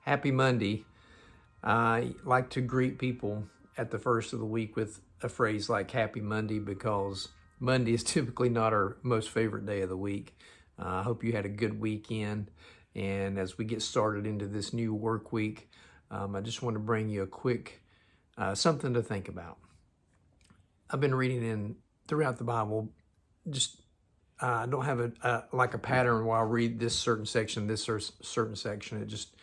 Happy Monday. I like to greet people at the first of the week with a phrase like Happy Monday because Monday is typically not our most favorite day of the week. I hope you had a good weekend. And as we get started into this new work week, I just want to bring you a quick something to think about. I've been reading throughout the Bible. I don't have a pattern where I'll read this certain section, this certain section. It just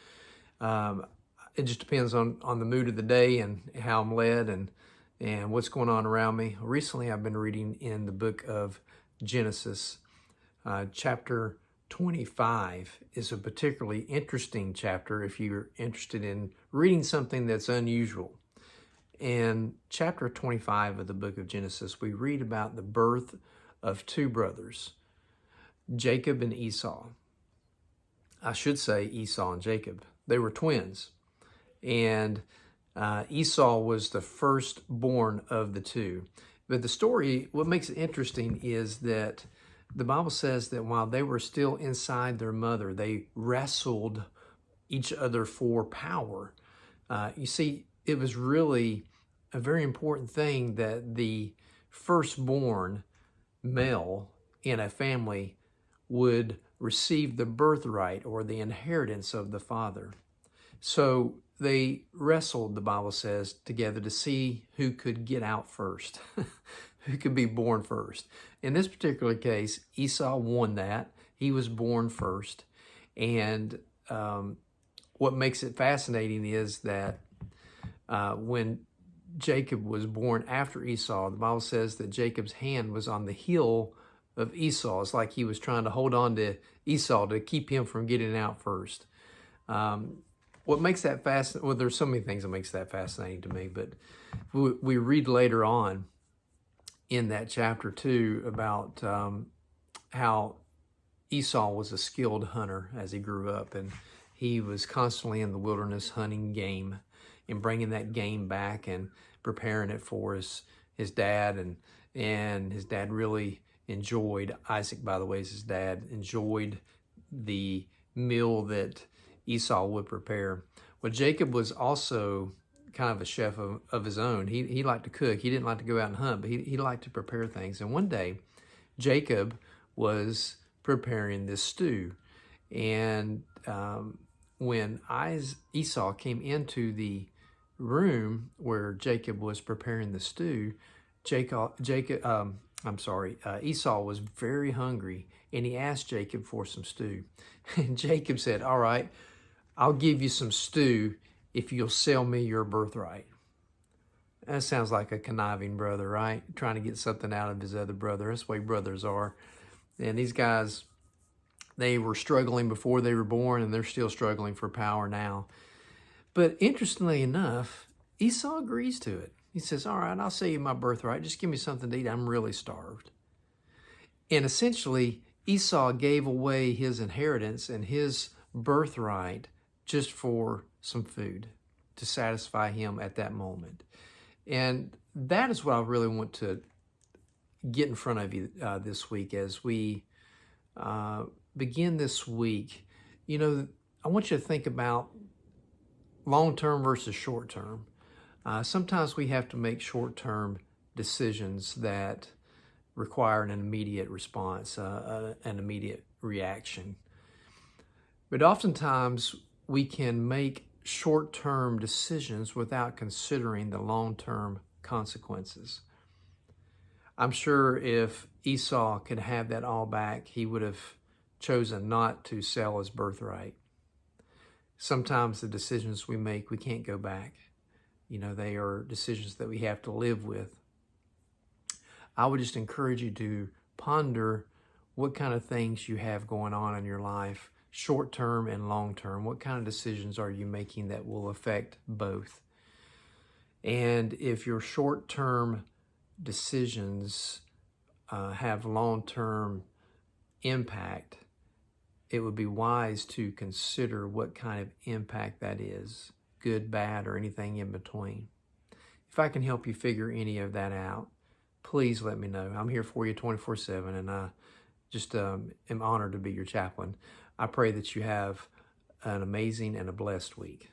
depends on the mood of the day and how I'm led and what's going on around me. Recently, I've been reading in the book of Genesis. Chapter 25 is a particularly interesting chapter if you're interested in reading something that's unusual. In chapter 25 of the book of Genesis, we read about the birth of two brothers, Jacob and Esau. I should say Esau and Jacob. They were twins. And Esau was the firstborn of the two. But the story, what makes it interesting is that the Bible says that while they were still inside their mother, they wrestled each other for power. You see, it was really a very important thing that the firstborn male in a family would receive the birthright or the inheritance of the father. So they wrestled, the Bible says, together to see who could get out first, who could be born first. In this particular case, Esau won that. He was born first. And what makes it fascinating is that when Jacob was born after Esau, the Bible says that Jacob's hand was on the heel of Esau. It's like he was trying to hold on to Esau to keep him from getting out first. What makes that fascinating? Well, there's so many things that makes that fascinating to me, but we read later on in that chapter too about how Esau was a skilled hunter as he grew up, and he was constantly in the wilderness hunting game and bringing that game back and preparing it for his dad, and his dad really enjoyed, Isaac, by the way, is his dad, enjoyed the meal that Esau would prepare. Well, Jacob was also kind of a chef of his own. He liked to cook. He didn't like to go out and hunt, but he liked to prepare things. And one day, Jacob was preparing this stew. And when Esau came into the room where Jacob was preparing the stew, Esau was very hungry, and he asked Jacob for some stew. And Jacob said, "All right, I'll give you some stew if you'll sell me your birthright." That sounds like a conniving brother, right? Trying to get something out of his other brother. That's the way brothers are. And these guys, they were struggling before they were born, and they're still struggling for power now. But interestingly enough, Esau agrees to it. He says, "All right, I'll sell you my birthright. Just give me something to eat. I'm really starved." And essentially, Esau gave away his inheritance and his birthright just for some food to satisfy him at that moment. And that is what I really want to get in front of you this week as we begin this week. You know, I want you to think about long-term versus short-term. Sometimes we have to make short-term decisions that require an immediate response, an immediate reaction. But oftentimes we can make short-term decisions without considering the long-term consequences. I'm sure if Esau could have that all back, he would have chosen not to sell his birthright. Sometimes the decisions we make, we can't go back. You know, they are decisions that we have to live with. I would just encourage you to ponder what kind of things you have going on in your life, short-term and long-term. What kind of decisions are you making that will affect both? And if your short-term decisions have long-term impact, it would be wise to consider what kind of impact that is, good, bad, or anything in between. If I can help you figure any of that out, please let me know. I'm here for you 24/7, and I just am honored to be your chaplain. I pray that you have an amazing and a blessed week.